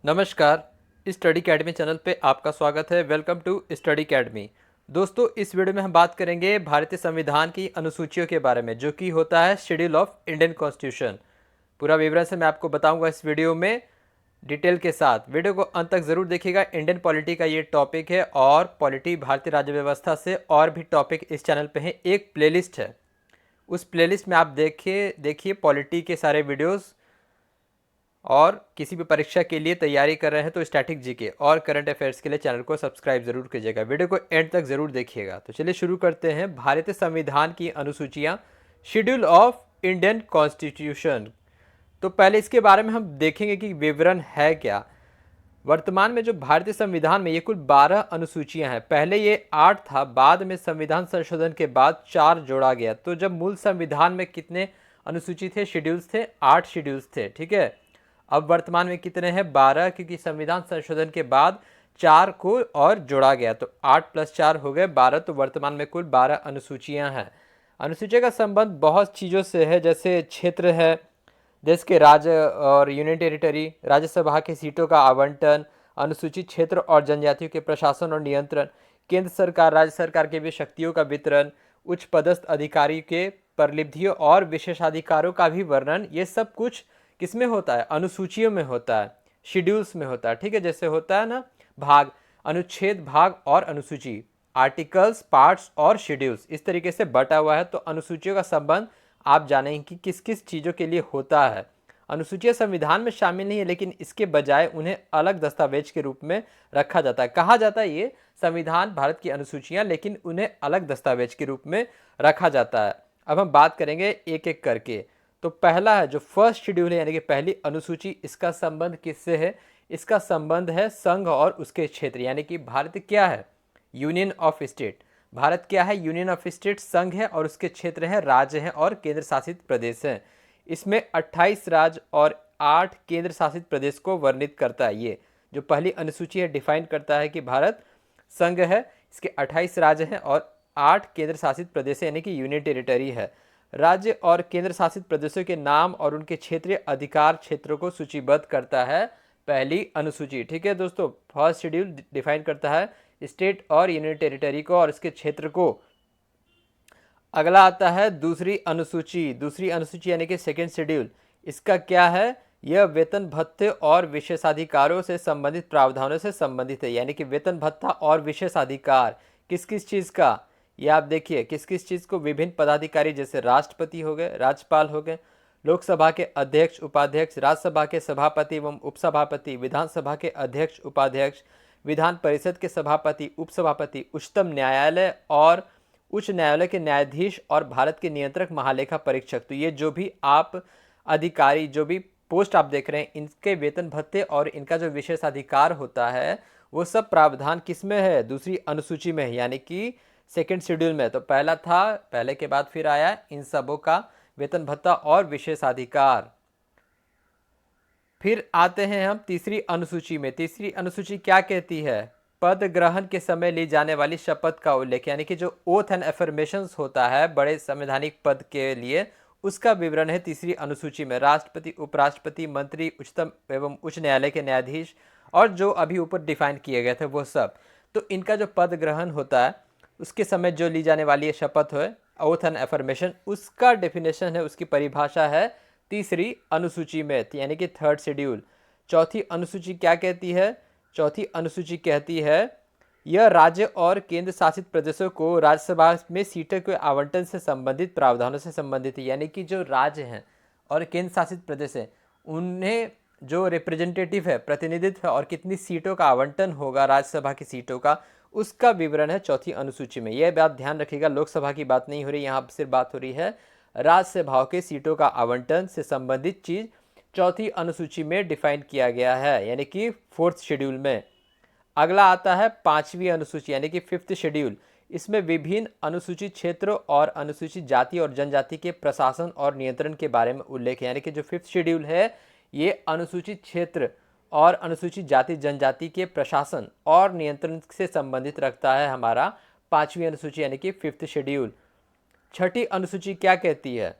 नमस्कार। Study academy channel पे आपका स्वागत है। Welcome to Study Academy. दोस्तों, इस वीडियो में हम बात करेंगे भारतीय संविधान की अनुसूचियों के बारे में, जो कि होता है शेड्यूल ऑफ इंडियन कॉन्स्टिट्यूशन। पूरा विवरण से मैं आपको बताऊंगा इस वीडियो में डिटेल के साथ। वीडियो को अंत तक ज़रूर देखिएगा। इंडियन पॉलिटी का ये टॉपिक है और पॉलिटी भारतीय राज्य व्यवस्था से और भी टॉपिक इस चैनल पे हैं। एक प्लेलिस्ट है, उस प्लेलिस्ट में आप देखिए पॉलिटी के सारे वीडियोज़। और किसी भी परीक्षा के लिए तैयारी कर रहे हैं तो स्टैटिक जीके और करंट अफेयर्स के लिए चैनल को सब्सक्राइब जरूर कीजिएगा। वीडियो को एंड तक जरूर देखिएगा। तो चलिए शुरू करते हैं। भारतीय संविधान की अनुसूचियां, शेड्यूल ऑफ इंडियन कॉन्स्टिट्यूशन। तो पहले इसके बारे में हम देखेंगे कि विवरण है क्या। वर्तमान में जो भारतीय संविधान में ये कुल 12 अनुसूचियां हैं। पहले ये 8 था, बाद में संविधान संशोधन के बाद 4 जोड़ा गया। तो जब मूल संविधान में कितने अनुसूची थे, शेड्यूल्स थे? 8 शेड्यूल्स थे, ठीक है। अब वर्तमान में कितने हैं? 12, क्योंकि संविधान संशोधन के बाद 4 को और जोड़ा गया। तो 8 + 4 हो गए 12। तो वर्तमान में कुल 12 अनुसूचियां हैं। अनुसूचियों का संबंध बहुत चीज़ों से है, जैसे क्षेत्र है, देश के राज्य और यूनियन टेरिटरी, राज्यसभा की सीटों का आवंटन, अनुसूचित क्षेत्र और जनजातियों के प्रशासन और नियंत्रण, केंद्र सरकार राज्य सरकार के भी शक्तियों का वितरण, उच्च पदस्थ अधिकारी के परिनिधियों और विशेषाधिकारों का भी वर्णन। ये सब कुछ किसमें होता है? अनुसूचियों में होता है, शेड्यूल्स में होता है, ठीक है। जैसे होता है ना भाग, अनुच्छेद, भाग और अनुसूची, आर्टिकल्स, पार्ट्स और शेड्यूल्स, इस तरीके से बटा हुआ है। तो अनुसूचियों का संबंध आप जानेंगे कि किस किस चीज़ों के लिए होता है। अनुसूचियाँ संविधान में शामिल नहीं है, लेकिन इसके बजाय उन्हें अलग दस्तावेज के रूप में रखा जाता है। कहा जाता है ये संविधान भारत की अनुसूचियाँ, लेकिन उन्हें अलग दस्तावेज के रूप में रखा जाता है। अब हम बात करेंगे एक एक करके। तो पहला है जो फर्स्ट शेड्यूल है, यानी कि पहली अनुसूची, इसका संबंध किससे है? इसका संबंध है संघ और उसके क्षेत्र, यानी कि भारत क्या है? Union of state. भारत क्या है? Union of state. संघ है और उसके क्षेत्र है, राज्य हैं और केंद्र शासित प्रदेश हैं। इसमें 28 राज्य और 8 केंद्र शासित प्रदेश को वर्णित करता है। ये जो पहली अनुसूची है डिफाइन करता है कि भारत संघ है, इसके 28 राज्य हैं और 8 केंद्र शासित प्रदेश है, यानी कि यूनियन टेरिटरी है। राज्य और केंद्र शासित प्रदेशों के नाम और उनके क्षेत्रीय अधिकार क्षेत्रों को सूचीबद्ध करता है पहली अनुसूची, ठीक है दोस्तों। फर्स्ट शेड्यूल डिफाइन करता है स्टेट और यूनियन टेरिटरी को और इसके क्षेत्र को। अगला आता है दूसरी अनुसूची। दूसरी अनुसूची यानी कि सेकेंड शेड्यूल, इसका क्या है? यह वेतन भत्ते और विशेषाधिकारों से संबंधित प्रावधानों से संबंधित है। यानी कि वेतन भत्ता और विशेषाधिकार किस किस चीज़ का? ये आप देखिए किस किस चीज़ को। विभिन्न पदाधिकारी जैसे राष्ट्रपति हो गए, राज्यपाल हो गए, लोकसभा के अध्यक्ष उपाध्यक्ष, राज्यसभा के सभापति एवं उपसभापति, विधानसभा के अध्यक्ष उपाध्यक्ष, विधान परिषद के सभापति उपसभापति, उच्चतम न्यायालय और उच्च न्यायालय के न्यायाधीश और भारत के नियंत्रक महालेखा परीक्षक। तो ये जो भी आप अधिकारी, जो भी पोस्ट आप देख रहे हैं, इनके वेतन भत्ते और इनका जो विशेषाधिकार होता है, वो सब प्रावधान किस में है? दूसरी अनुसूची में है, यानी कि सेकेंड शेड्यूल में। तो पहला था, पहले के बाद फिर आया इन सबों का वेतन भत्ता और विशेषाधिकार। फिर आते हैं हम तीसरी अनुसूची में। तीसरी अनुसूची क्या कहती है? पद ग्रहण के समय ली जाने वाली शपथ का उल्लेख, यानी कि जो ओथ एंड एफर्मेशंस होता है बड़े संवैधानिक पद के लिए, उसका विवरण है तीसरी अनुसूची में। राष्ट्रपति, उपराष्ट्रपति, मंत्री, उच्चतम एवं उच्च न्यायालय के न्यायाधीश और जो अभी ऊपर डिफाइन किए गए थे वो सब। तो इनका जो पद ग्रहण होता है उसके समय जो ली जाने वाली शपथ है, ओथ एंड एफर्मेशन, उसका डेफिनेशन है, उसकी परिभाषा है तीसरी अनुसूची में, यानी कि थर्ड शेड्यूल। चौथी अनुसूची क्या कहती है? चौथी अनुसूची कहती है यह राज्य और केंद्र शासित प्रदेशों को राज्यसभा में सीटों के आवंटन से संबंधित प्रावधानों से संबंधित है। यानी कि जो राज्य हैं और केंद्र शासित प्रदेश हैं, उन्हें जो रिप्रेजेंटेटिव है, प्रतिनिधित्व है, और कितनी सीटों का आवंटन होगा राज्यसभा की सीटों का, उसका विवरण है चौथी अनुसूची में। यह बात ध्यान रखिएगा, लोकसभा की बात नहीं हो रही, यहाँ सिर्फ बात हो रही है राज्यसभाओं के सीटों का आवंटन से संबंधित चीज चौथी अनुसूची में डिफाइन किया गया है, यानी कि फोर्थ शेड्यूल में। अगला आता है पांचवी अनुसूची, यानी कि फिफ्थ शेड्यूल। इसमें विभिन्न अनुसूचित क्षेत्रों और अनुसूचित जाति और जनजाति के प्रशासन और नियंत्रण के बारे में उल्लेख है। यानी कि जो फिफ्थ शेड्यूल है, ये अनुसूचित क्षेत्र और अनुसूचित जाति जनजाति के प्रशासन और नियंत्रण से संबंधित रखता है हमारा पांचवी अनुसूची, यानी कि फिफ्थ शेड्यूल। छठी अनुसूची क्या कहती है?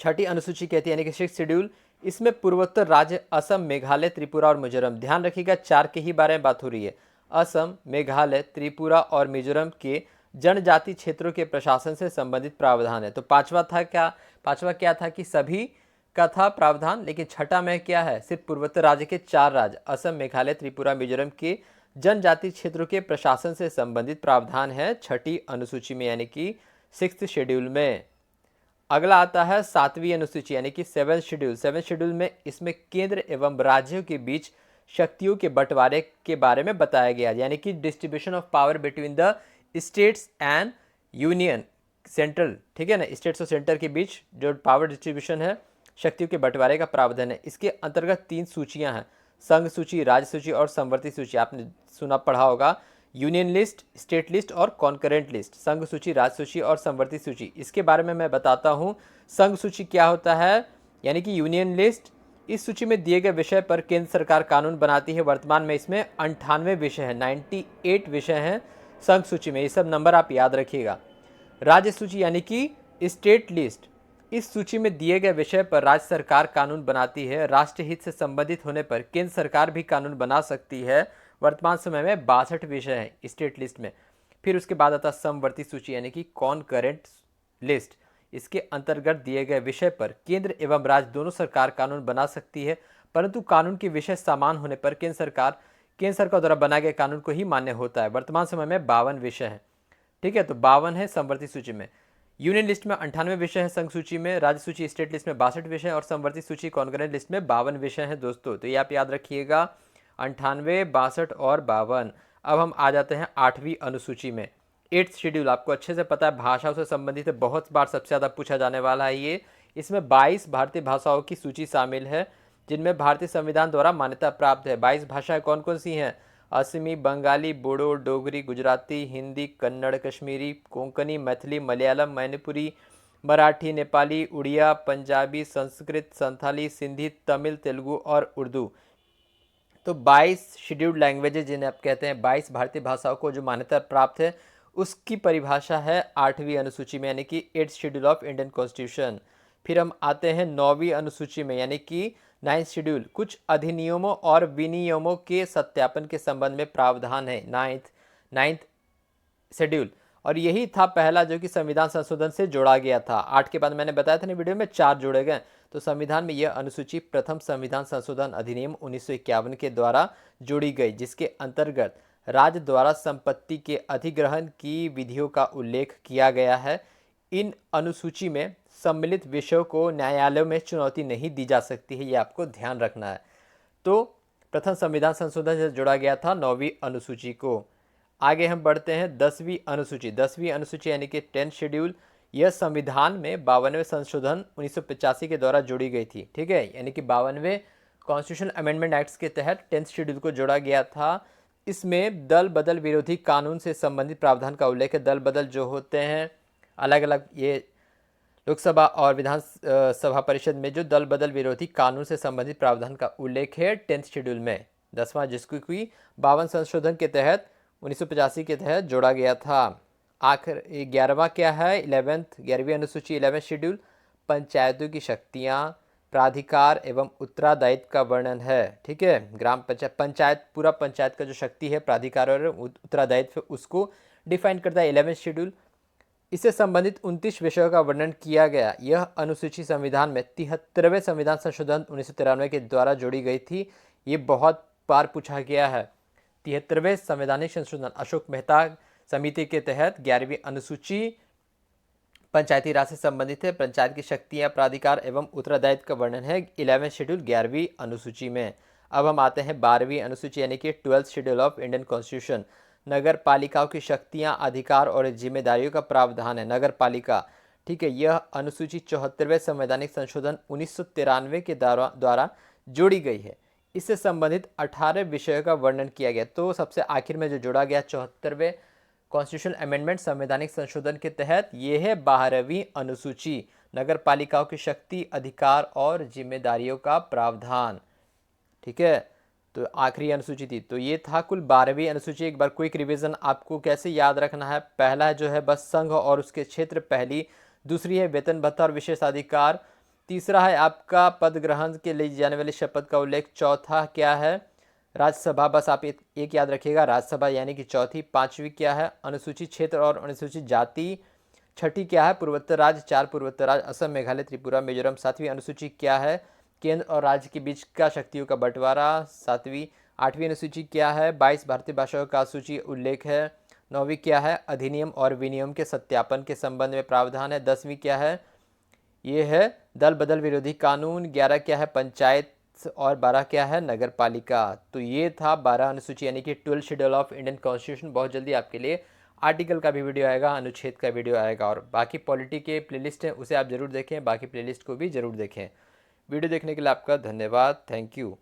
छठी अनुसूची कहती है, यानी कि सिक्स शेड्यूल, इसमें पूर्वोत्तर राज्य असम, मेघालय, त्रिपुरा और मिजोरम, ध्यान रखिएगा 4 के ही बारे में बात हो रही है। असम, मेघालय, त्रिपुरा और मिजोरम के जनजाति क्षेत्रों के प्रशासन से संबंधित प्रावधान है। तो पांचवा क्या था कि सभी का था प्रावधान, लेकिन छठा में क्या है, सिर्फ पूर्वोत्तर राज्य के 4 राज्य असम, मेघालय, त्रिपुरा, मिजोरम के जनजाति क्षेत्रों के प्रशासन से संबंधित प्रावधान है छठी अनुसूची में, यानी कि 6th शेड्यूल में। अगला आता है 7वीं अनुसूची यानी कि 7th शेड्यूल। 7th शेड्यूल में इसमें केंद्र एवं राज्यों के बीच शक्तियों के बंटवारे के बारे में बताया गया, यानी कि distribution of power between the states and union central, ठीक है ना, स्टेट्स और सेंटर के बीच जो पावर डिस्ट्रीब्यूशन है, शक्तियों के बंटवारे का प्रावधान है। इसके अंतर्गत 3 सूचियां हैं, संघ सूची, राज्य सूची और समवर्ती सूची। आपने सुना पढ़ा होगा, यूनियन लिस्ट, स्टेट लिस्ट और कॉन्करेंट लिस्ट, संघ सूची, राज्य सूची और समवर्ती सूची। इसके बारे में मैं बताता हूँ। संघ सूची क्या होता है, यानी कि यूनियन लिस्ट, इस सूची में दिए गए विषय पर केंद्र सरकार कानून बनाती है। वर्तमान में इसमें 98 विषय हैं, 98 विषय हैं संघ सूची में, ये सब नंबर आप याद रखिएगा। राज्य सूची यानी कि स्टेट लिस्ट, इस सूची में दिए गए विषय पर राज्य सरकार कानून बनाती है। राष्ट्र हित से संबंधित होने पर केंद्र सरकार भी कानून बना सकती है। वर्तमान समय में 62 विषय हैं स्टेट लिस्ट में। फिर उसके बाद आता समवर्ती सूची यानी कि कॉन्करेंट लिस्ट, इसके अंतर्गत दिए गए विषय पर केंद्र एवं राज्य दोनों सरकार कानून बना सकती है, परंतु कानून के विषय समान होने पर केंद्र सरकार द्वारा बनाए गए कानून को ही मान्य होता है। वर्तमान समय में 52 विषय हैं, ठीक है, तो 52 है समवर्ती सूची में। यूनियन लिस्ट में 98 विषय है, संघ सूची में, राज्य सूची स्टेट लिस्ट में 62 विषय और समवर्ती सूची कॉन्करेंट लिस्ट में 52 विषय हैं दोस्तों। तो ये आप याद रखिएगा, 98, 62 और 52। अब हम आ जाते हैं 8वीं अनुसूची में। 8th शेड्यूल आपको अच्छे से पता है, भाषाओं से संबंधित है, बहुत बार सबसे ज़्यादा पूछा जाने वाला है ये। इसमें 22 भारतीय भाषाओं की सूची शामिल है, जिनमें भारतीय संविधान द्वारा मान्यता प्राप्त है। 22 भाषाएं कौन कौन सी हैं? असमी, बंगाली, बोडो, डोगरी, गुजराती, हिंदी, कन्नड़, कश्मीरी, कोंकणी, मैथिली, मलयालम, मैनिपुरी, मराठी, नेपाली, उड़िया, पंजाबी, संस्कृत, संथाली, सिंधी, तमिल, तेलुगु और उर्दू। तो 22 शेड्यूल्ड लैंग्वेजेज जिन्हें आप कहते हैं, 22 भारतीय भाषाओं को जो मान्यता प्राप्त है, उसकी परिभाषा है 8वीं अनुसूची में, यानी कि 8th schedule of Indian constitution. फिर हम आते हैं 9वीं अनुसूची में, यानी कि 9th शेड्यूल। कुछ अधिनियमों और विनियमों के सत्यापन के संबंध में प्रावधान है 9th शेड्यूल, और यही था पहला जो कि संविधान संशोधन से जोड़ा गया था। 8 के बाद मैंने बताया था ना वीडियो में 4 जोड़े गए, तो संविधान में यह अनुसूची प्रथम संविधान संशोधन अधिनियम 1951 के द्वारा जोड़ी गई, जिसके अंतर्गत राज्य द्वारा संपत्ति के अधिग्रहण की विधियों का उल्लेख किया गया है। इन अनुसूची में सम्मिलित विषयों को न्यायालयों में चुनौती नहीं दी जा सकती है, ये आपको ध्यान रखना है। तो प्रथम संविधान संशोधन से जोड़ा गया था 9वीं अनुसूची को। आगे हम बढ़ते हैं 10वीं अनुसूची। 10वीं अनुसूची यानी कि 10th शेड्यूल, यह संविधान में 52वें संशोधन 1985 के द्वारा जोड़ी गई थी, ठीक है, यानी कि 52वें कॉन्स्टिट्यूशन अमेंडमेंट एक्ट के तहत 10th शेड्यूल को जोड़ा गया था। इसमें दल बदल विरोधी कानून से संबंधित प्रावधान का उल्लेख है। दल बदल जो होते हैं अलग अलग, ये लोकसभा और विधान सभा परिषद में जो दल बदल विरोधी कानून से संबंधित प्रावधान का उल्लेख है 10th शेड्यूल में। 10वां, जिसको कि 52 संशोधन के तहत 1985 के तहत जोड़ा गया था। आखिर 11वां क्या है, 11वीं अनुसूची 11th शेड्यूल, पंचायतों की शक्तियां, प्राधिकार एवं उत्तरदायित्व का वर्णन है, ठीक है। ग्राम पंचायत, पूरा पंचायत का जो शक्ति है, प्राधिकार और उत्तरदायित्व, उसको डिफाइन करता है 11th शेड्यूल। इससे संबंधित 29 विषयों का वर्णन किया गया। यह अनुसूची संविधान में 73वें संविधान संशोधन 1993 के द्वारा जोड़ी गई थी। ये बहुत बार पूछा गया है। 73वें संवैधानिक संशोधन अशोक मेहता समिति के तहत 11वीं अनुसूची पंचायती राज से संबंधित है। पंचायत की शक्तियां, प्राधिकार एवं उत्तरदायित्व का वर्णन है 11वें शेड्यूल 11वीं अनुसूची में। अब हम आते हैं 12वीं अनुसूची यानी कि 12th schedule of Indian constitution. नगर पालिकाओं की शक्तियां, अधिकार और जिम्मेदारियों का प्रावधान है। नगर पालिका, ठीक है, यह अनुसूची 74वें संवैधानिक संशोधन 1993 के द्वारा जोड़ी गई है। इससे संबंधित 18 विषयों का वर्णन किया गया। तो सबसे आखिर में जो जोड़ा गया 74वें कॉन्स्टिट्यूशन अमेंडमेंट संवैधानिक संशोधन के तहत, ये है 12वीं अनुसूची, नगर पालिकाओं की शक्ति, अधिकार और जिम्मेदारियों का प्रावधान, ठीक है। तो आखिरी अनुसूची थी। तो ये था कुल 12वीं अनुसूची। एक बार क्विक रिवीजन आपको कैसे याद रखना है। पहला जो है बस संघ और उसके क्षेत्र, पहली। दूसरी है वेतन भत्ता और विशेषाधिकार, तीसरा है आपका पद ग्रहण के लिए जाने वाली शपथ का उल्लेख। चौथा क्या है? राज्यसभा, बस आप एक याद रखिएगा, राज्यसभा यानी कि चौथी। पांचवी क्या है? अनुसूचित क्षेत्र और अनुसूचित जाति। छठी क्या है? पूर्वोत्तर राज्य, 4 पूर्वोत्तर राज्य असम, मेघालय, त्रिपुरा, मिजोरम। सातवीं अनुसूची क्या है? केंद्र और राज्य के बीच का शक्तियों का बंटवारा, सातवीं। आठवीं अनुसूची क्या है? 22 भारतीय भाषाओं का सूची उल्लेख है। नौवीं क्या है? अधिनियम और विनियम के सत्यापन के संबंध में प्रावधान है। 10वीं क्या है? ये है दल बदल विरोधी कानून। 11 क्या है? पंचायत। और 12 क्या है? नगर पालिका। तो ये था 12 अनुसूची यानी कि 12 शेड्यूल ऑफ इंडियन कॉन्स्टिट्यूशन। बहुत जल्दी आपके लिए आर्टिकल का भी वीडियो आएगा, अनुच्छेद का वीडियो आएगा, और बाकी पॉलिटी के प्लेलिस्ट है उसे आप जरूर देखें, बाकी प्लेलिस्ट को भी जरूर देखें। वीडियो देखने के लिए आपका धन्यवाद। Thank you.